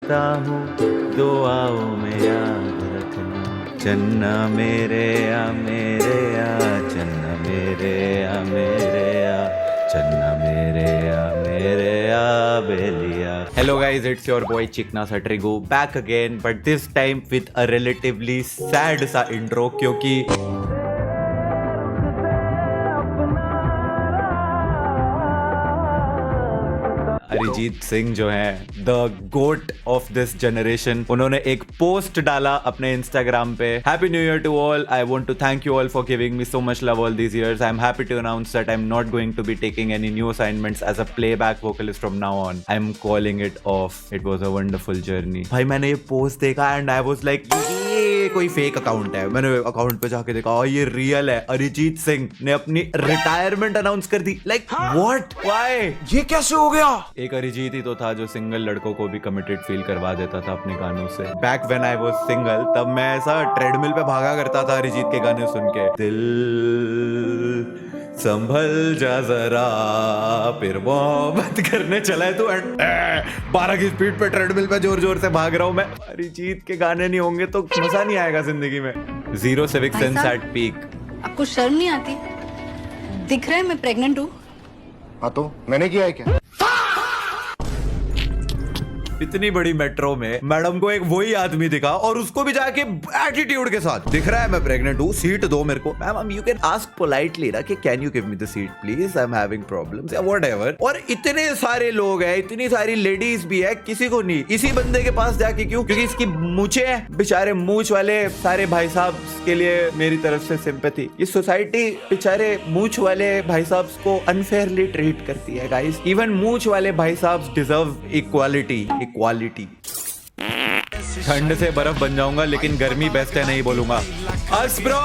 कहता हूँ दुआओं में याद रखना। चन्ना मेरे आ चन्ना मेरे आ चन्ना मेरे आ बेलिया। Hello guys, it's your boy Chikna Satrigo back again, but this time with a relatively sad सा intro क्योंकि अरिजीत सिंह जो है the GOAT of this generation, उन्होंने एक पोस्ट डाला अपने इंस्टाग्राम पे। Happy new year to all, I want to thank you all for giving me so much love all these years. I am happy to announce that I am not going to be taking any new assignments as a playback vocalist from now on. I am calling it off. It was a wonderful journey. भाई मैंने ये post देखा and I was like ये कोई fake account है। मैंने account पे जाके देखा ये रियल है। अरिजीत सिंह ने अपनी रिटायरमेंट अनाउंस कर दी। लाइक व्हाट, व्हाई, ये कैसे हो गया? एक अरिजीत ही तो था जो सिंगल लड़कों को भी कमिटेड फील करवा देता था अपने गानों से। Back when I was single, तब मैं ऐसा ट्रेडमिल पे भागा करता था अरिजीत के गाने सुन के। दिल संभल जा जरा, फिर मोहब्बत करने चला है तू। 12 की स्पीड पे ट्रेडमिल पे जोर जोर से भाग रहा हूं मैं। अरिजीत के गाने नहीं होंगे तो मजा नहीं आएगा जिंदगी में। Zero civic sense at peak. आपको शर्म नहीं आती? दिख रहा है मैं प्रेग्नेंट हूँ। हाँ तो मैंने किया है क्या? इतनी बड़ी मेट्रो में मैडम को एक वही आदमी दिखा और उसको भी जाके एटीट्यूड के साथ दिख रहा है मैं प्रेग्नेंट हूँ, सीट दो मेरे को। Ma'am you can ask politely ना कि can you give me the seat please, I am having problems या व्हाटएवर। और इतने सारे लोग हैं, इतनी सारी लेडीज भी है, किसी को नहीं। इसी बंदे के पास जाके क्यों? क्योंकि इसकी मूछें हैं। बेचारे मूछ वाले सारे भाई साहब के लिए मेरी तरफ से सिंपैथी। ये सोसाइटी बेचारे मूछ वाले भाई साहब को अनफेयरली ट्रीट करती है गाइस। इवन मूछ वाले भाई साहब डिजर्व इक्वालिटी। ठंड से बर्फ बन जाऊंगा लेकिन गर्मी बेस्ट है नहीं बोलूंगा। Us bro,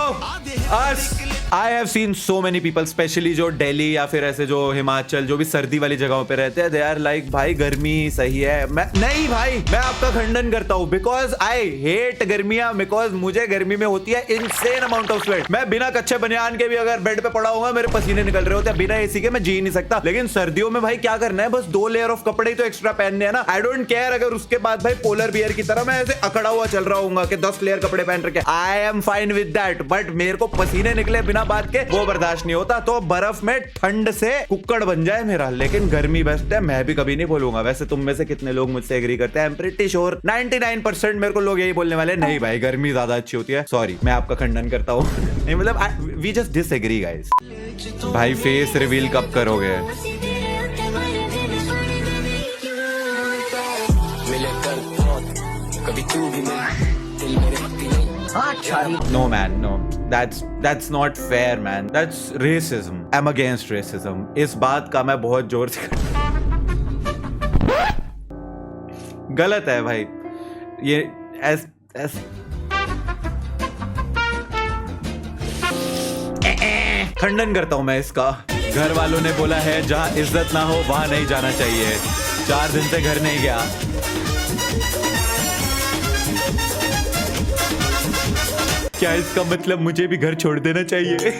us. I have seen so many people, specially जो दिल्ली या फिर ऐसे जो हिमाचल, जो भी सर्दी वाली जगहों पे रहते हैं, दे आर लाइक भाई गर्मी सही है। मैं नहीं भाई, मैं आपका खंडन करता हूँ बिकॉज आई हेट गर्मियां। बिकॉज मुझे गर्मी में होती है इनसेन अमाउंट ऑफ स्वेट। मैं बिना कच्चे बनियान के भी अगर बेड पे पड़ा होगा मेरे पसीने निकल रहे होते हैं। बिना एसी के मैं जी नहीं सकता। लेकिन सर्दियों में भाई क्या करना है, बस 2 लेयर ऑफ कपड़े ही तो एक्स्ट्रा पहनने हैं ना। आई डोंट केयर अगर उसके बाद भाई पोलर बियर की तरह मैं ऐसे अकड़ा हुआ चल रहा हूँ कि 10 लेयर कपड़े पहन रखे। I am fine with that, but मेरे को पसीने निकले बिना बात के वो बर्दाश्त नहीं होता। तो बर्फ में ठंड से कुक्कड़ बन जाए मेरा, लेकिन गर्मी बेस्ट है। मैं भी कभी नहीं बोलूंगा। वैसे तुम में से कितने लोग मुझसे एग्री करते हैं? आई एम प्रीटी श्योर 99% मेरे को लोग यही बोलने वाले, नहीं भाई गर्मी ज्यादा अच्छी होती है। सॉरी, मैं आपका खंडन करता हूँ। नहीं मतलब वी जस्ट डिसएग्री गाइस। भाई फेस रिवील कब करोगे? No man, no. That's not fair man. That's racism. I'm against racism. इस बात का मैं बहुत जोर से गलत है भाई ये। खंडन करता हूं मैं इसका। घर वालों ने बोला है जहां इज्जत ना हो वहां नहीं जाना चाहिए। 4 दिन से घर नहीं गया। क्या इसका मतलब मुझे भी घर छोड़ देना चाहिए?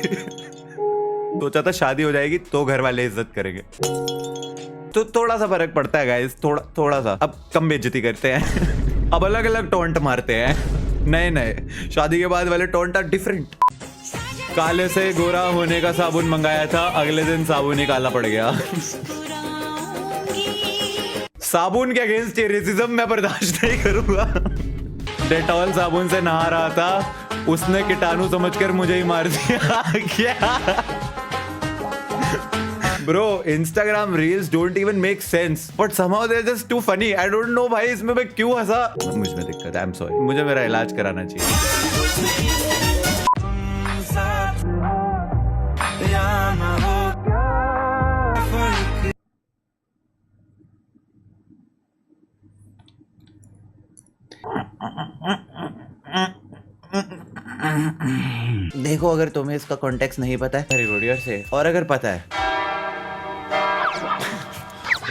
सोचा था शादी हो जाएगी तो घर वाले इज्जत करेंगे। तो थोड़ा सा फर्क पड़ता है गाइस, थोड़ा सा। अब कम बेइज्जती करते हैं। अब अलग अलग टोंट मारते हैं। नए शादी के बाद वाले टोंट आर डिफरेंट। काले से गोरा होने का साबुन मंगाया था, अगले दिन साबुन ही काला पड़ गया। साबुन के अगेंस्ट ये रेसिज्म मैं बर्दाश्त नहीं करूंगा। डेटॉल साबुन से नहा रहा था, उसने कीटाणु समझकर मुझे ही मार दिया। क्या bro, Instagram reels don't even make sense but somehow they are just too funny. I don't know भाई इसमें मैं क्यों हंसा। मुझ में दिक्कत है, आई एम सॉरी। मुझे मेरा इलाज कराना चाहिए। देखो अगर तुम्हें इसका कॉन्टेक्स्ट नहीं पता है रिकॉर्डियर से, और अगर पता है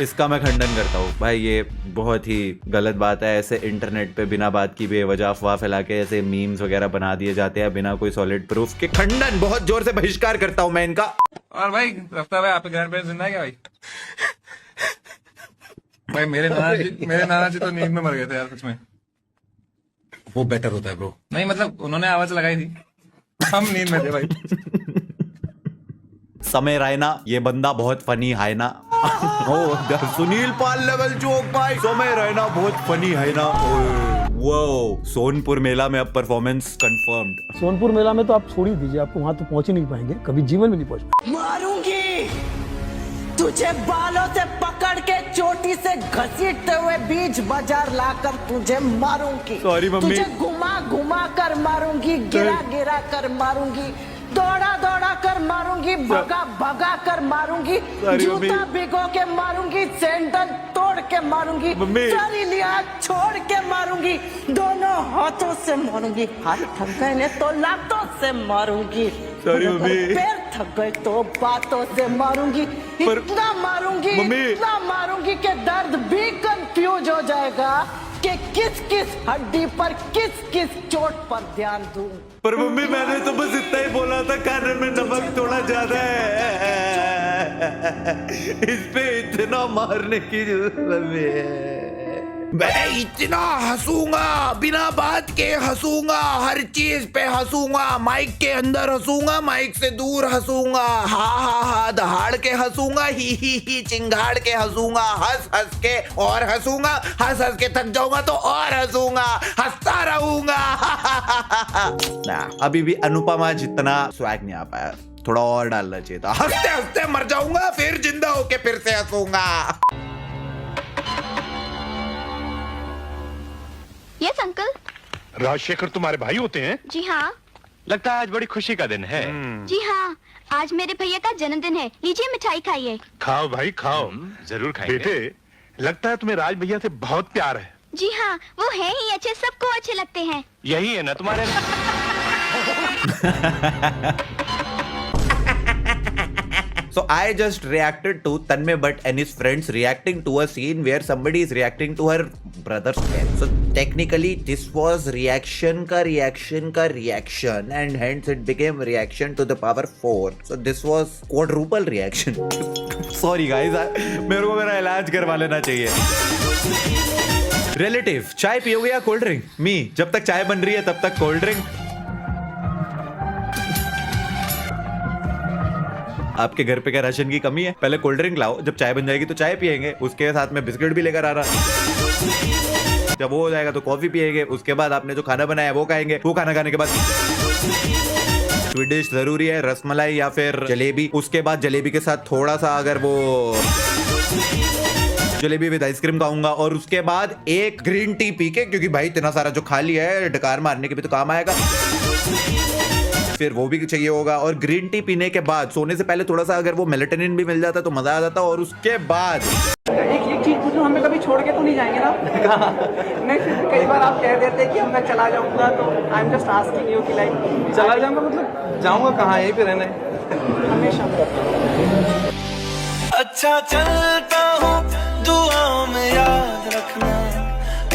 इसका मैं खंडन करता हूँ भाई। ये बहुत ही गलत बात है। ऐसे इंटरनेट पे बिना बात की बेवजह अफवाह फैला के ऐसे मीम्स वगैरह बना दिए जाते हैं बिना कोई सॉलिड प्रूफ के। खंडन बहुत जोर से बहिष्कार करता हूँ मैं इनका। और भाई रफ्ता भाई आपके घर पे जिंदा है क्या भाई? भाई मेरे नाना जी तो नींद में मर गए थे यार सच में। वो बेटर होता है ब्रो। नहीं मतलब उन्होंने आवाज लगाई थी, हम नींद में थे भाई। समय रैना, ये बंदा बहुत फनी है ना। ओ सुनील पाल लेवल जोक भाई। समय रैना बहुत फनी है ना। वो सोनपुर मेला में अब परफॉर्मेंस कंफर्म्ड। सोनपुर मेला में तो आप छोड़ ही दीजिए, आपको वहां तो पहुंच ही नहीं पाएंगे, कभी जीवन में नहीं पहुंच पाएंगे। मारूंगी तुझे, बालों से पकड़ के चोटी से घसीटते हुए बीच बाजार लाकर तुझे मारूंगी। Sorry, mummy. तुझे घुमा घुमा कर मारूंगी, गिरा गिरा कर मारूंगी, दौड़ा दौड़ा कर मारूंगी, भगा भगा कर मारूंगी, Sorry, जूता मम्मी। भिगो के मारूंगी, सैंडल तोड़ के मारूंगी, मम्मी। सारी लिहाज छोड़ के मारूंगी, दोनों हाथों से मारूंगी, हाथ थक गए ने तो लातों से मारूंगी, Sorry, मम्मी। पैर थक गए तो बातों से मारूंगी, इतना मारूंगी, मम्मी। इतना मारूंगी कि दर्द भी कंफ्यूज हो जाएगा कि किस किस हड्डी पर किस किस चोट पर ध्यान दूं। पर मम्मी मैंने तो बस इतना ही बोला था, खाने में नमक थोड़ा ज्यादा है। इस पे इतना मारने की जरूरत है। मैं इतना हंसूंगा, बिना बात के हंसूंगा, हर चीज पे हंसूंगा, माइक के अंदर हंसूंगा, माइक से दूर हंसूंगा, हा हा हा दहाड़ के हंसूंगा, ही चिंगाड़ के हंसूंगा, हंस हंस के और हंसूंगा, हंस हंस के थक जाऊंगा तो और हंसूंगा, हंसता रहूंगा। ना अभी भी अनुपमा जितना स्वैग नहीं आ पाया, थोड़ा और डालना चाहिए था। हंसते हंसते मर जाऊंगा, फिर जिंदा होके फिर से हंसूंगा। Yes uncle. राजशेखर तुम्हारे भाई होते हैं? जी हाँ। लगता है आज बड़ी खुशी का दिन है। जी हाँ, आज मेरे भैया का जन्मदिन है, लीजिए मिठाई खाइए। खाओ भाई खाओ, जरूर खाएंगे। बेटे लगता है तुम्हें राज भैया से बहुत प्यार है। जी हाँ, वो है ही अच्छे, सबको अच्छे लगते हैं। यही है ना तुम्हारे। So I just reacted to Tanmay Bhatt and his friends reacting to a scene where somebody is reacting to her brother's death. So technically this was reaction ka reaction and hence it became reaction to the power 4. So this was quadruple reaction. Sorry guys, मेरे को मेरा इलाज करवा लेना चाहिए। Relative, चाय पियोगे या कोल्ड ड्रिंक? मी, जब तक चाय बन रही है तब तक कोल्ड ड्रिंक। आपके घर पे क्या राशन की कमी है? पहले कोल्ड ड्रिंक लाओ, जब चाय बन जाएगी तो चाय पियेंगे, उसके साथ में बिस्किट भी लेकर आ रहा। जब वो हो जाएगा तो कॉफी पियेंगे, उसके बाद आपने जो खाना बनाया है वो खाएंगे, वो खाना खाने के बाद स्वीट डिश जरूरी है, रसमलाई या फिर जलेबी। उसके बाद जलेबी के साथ थोड़ा सा अगर वो जलेबी विद आइसक्रीम खाऊंगा, और उसके बाद एक ग्रीन टी पी के, क्योंकि भाई इतना सारा जो खा लिया है डकार मारने के भी तो काम आएगा, फिर वो भी चाहिए होगा। और ग्रीन टी पीने के बाद सोने से पहले थोड़ा सा अगर वो मेलेटोनिन भी मिल जाता तो मजा आ जाता। और उसके बाद एक चीज पूछूं, हमें कभी छोड़ के तो नहीं जाएंगे ना? नहीं, फिर कई बार आप कह देते कि मैं चला जाऊंगा, तो I am just asking you कि लाइक चला जाऊंगा मतलब जाऊंगा कहाँ, यहीं पे रहना है हमेशा। अच्छा चलता हूँ, दुआओं में याद रखना।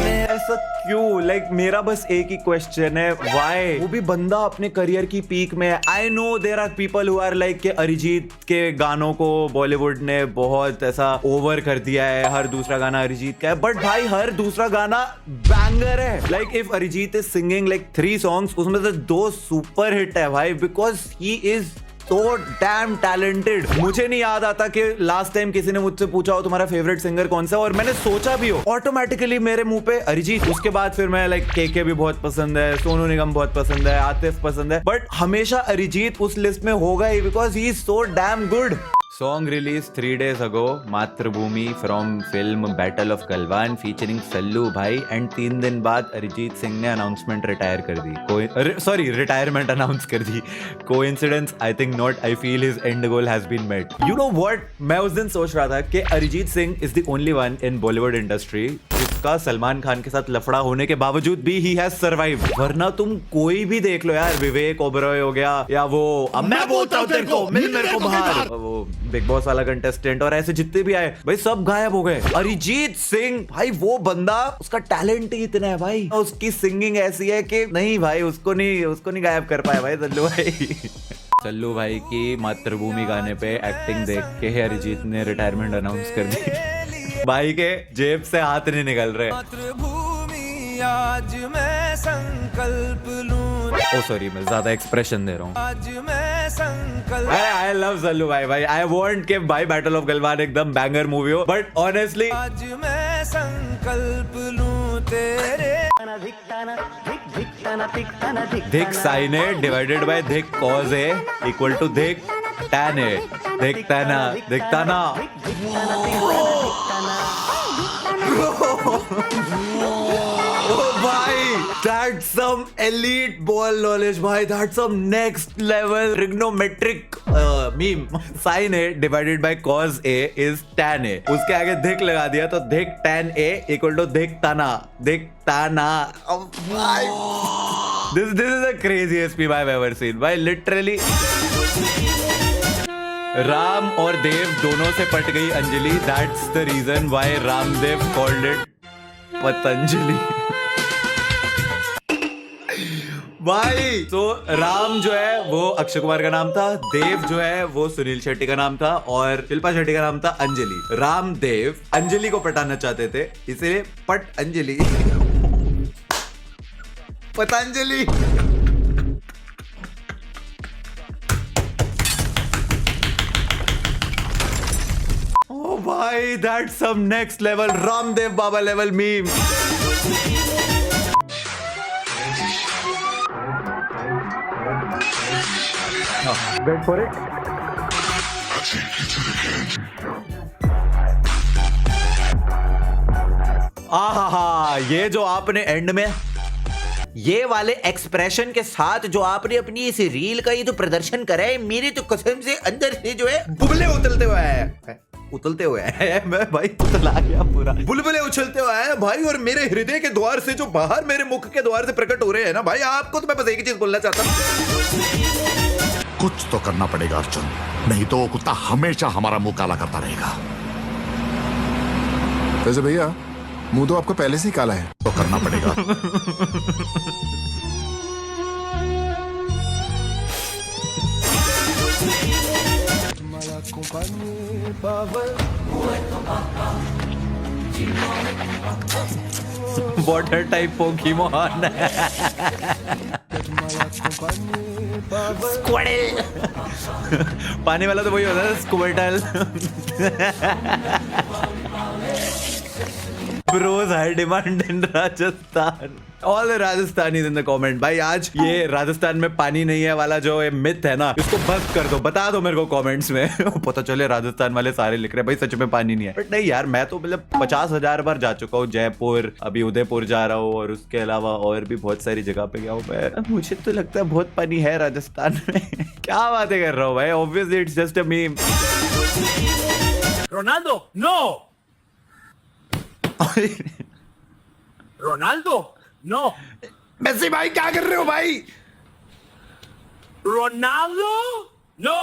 ऐसा क्यों? लाइक मेरा बस एक ही क्वेश्चन है, व्हाई? वो भी बंदा अपने करियर की पीक में है। I know there are people who are like कि अरिजीत के गानों को बॉलीवुड ने बहुत ऐसा ओवर कर दिया है, हर दूसरा गाना अरिजीत का है, बट भाई हर दूसरा गाना बैंगर है। Like if Arijit is singing like 3 songs, उसमें से 2 सुपर हिट है भाई, because he is so damn talented। मुझे नहीं याद आता कि लास्ट टाइम किसी ने मुझसे पूछा हो तुम्हारा फेवरेट सिंगर कौन सा, और मैंने सोचा भी हो, ऑटोमेटिकली मेरे मुंह पे अरिजीत। उसके बाद फिर मैं लाइक के भी बहुत पसंद है, सोनू निगम बहुत पसंद है, आतिफ पसंद है, बट हमेशा अरिजीत उस लिस्ट में होगा ही, because he is so damn good. Song released 3 days ago, मातृभूमि from film Battle of Kalwan featuring Sallu भाई, and 3 दिन बाद अरिजीत सिंह ने अनाउंसमेंट रिटायर कर दी, रिटायरमेंट अनाउंस कर दी। Coincidence? I think not. I feel his end goal has been met. You know what, मैं उस दिन सोच रहा था कि Arijit Singh is the only one in Bollywood industry जिसका सलमान खान के साथ लफड़ा होने के बावजूद भी ही हैज सर्वाइव। वरना तुम कोई भी देख लो यार, विवेक ओबरॉय हो गया, या वो अब मैं बोलता हूं तेरे को, मिल मेरे को बाहर, वो बिग बॉस वाला कंटेस्टेंट, और ऐसे जितने भी आए भाई सब गायब हो गए। अरिजीत सिंह भाई वो बंदा, उसका टैलेंट ही इतना है भाई, उसकी सिंगिंग ऐसी है कि नहीं भाई, उसको नहीं गायब कर पाया भाई सल्लू भाई। सल्लू भाई की मातृभूमि गाने पे एक्टिंग देख के अरिजीत ने रिटायरमेंट अनाउंस कर दी। भाई के जेब से हाथ नहीं निकल रहे। मातृभूमि आज मैं संकल्प लूं, ओ सॉरी, मैं ज्यादा एक्सप्रेशन दे रहा हूँ। आज मैं संकल्प, आई लव सल्लू भाई। आई वॉन्ट के भाई बैटल ऑफ गलवान एकदम बैंगर मूवी हो, बट ऑनेस्टली आज मैं संकल्प लूं तेरे। Theta sine A divided by theta cos A equal to theta tan A. दिखता ना भाई, that's some elite ball knowledge भाई, that's some next level trigonometric meme. Sin A divided by cos A is tan A. उसके आगे धिक लगा दिया तो धिक tan A equal to धिक ताना। This is the craziest meme I've ever seen. भाई literally Ram और देव दोनों से पट गई Anjali. That's the reason why Ramdev called it Patanjali. भाई तो राम जो है वो अक्षय कुमार का नाम था, देव जो है वो सुनील शेट्टी का नाम था, और शिल्पा शेट्टी का नाम था अंजलि। राम देव अंजलि को पटाना चाहते थे, इसलिए पट अंजलि पतंजलि। ओ भाई, that's some next level Ramdev Baba level meme. Wait for it. आहा, ये जो आपने एंड में ये वाले एक्सप्रेशन के साथ जो आपने अपनी इस रील का ये जो प्रदर्शन करा है, मेरे तो कसम से अंदर से जो है बुलबुले उतलते हुए है। मैं भाई उतला गया पूरा, बुलबुले उछलते हुए हैं भाई, और मेरे हृदय के द्वार से जो बाहर मेरे मुख के द्वार से प्रकट हो रहे हैं ना भाई, आपको तो मैं बस एक ही चीज बोलना चाहता हूँ, कुछ तो करना पड़ेगा अर्जुन, नहीं तो वो कुत्ता हमेशा हमारा मुंह काला करता रहेगा। वैसे भैया मुंह तो आपका पहले से ही काला है। तो करना पड़ेगा। Water type Pokemon Squirtle. पानी वाला तो वही होता है स्क्वाडल। Bros high demand in Rajasthan. All the Rajasthanis in the comment. भाई आज ये राजस्थान में पानी नहीं है वाला जो ये मिथ है ना, इसको बस कर दो, बता दो मेरे को कमेंट्स में। पता चले राजस्थान वाले सारे लिख रहे हैं भाई सच में पानी नहीं है। बट नहीं यार, मैं तो मतलब 50,000 बार जा चुका हूँ जयपुर, अभी उदयपुर जा रहा हूँ, और उसके अलावा और भी बहुत सारी जगह पे गया हूँ मैं। मुझे तो लगता है बहुत पानी है राजस्थान में। क्या बातें कर रहा हूँ भाई, obviously it's just a meme. Ronaldo no, Ronaldo no, Messi भाई क्या कर रहे हो भाई? Ronaldo no.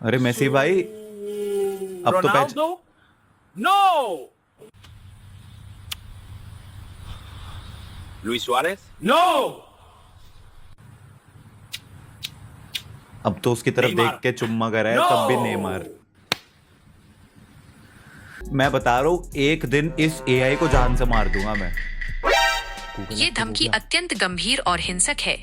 अरे मेसी भाई अब तो Ronaldo no. Luis Suarez no. अब तो उसकी तरफ देख के चुम्मा कर रहा है, तब भी नेमार। मैं बता रहा हूँ एक दिन इस एआई को जान से मार दूंगा मैं। ये धमकी अत्यंत गंभीर और हिंसक है।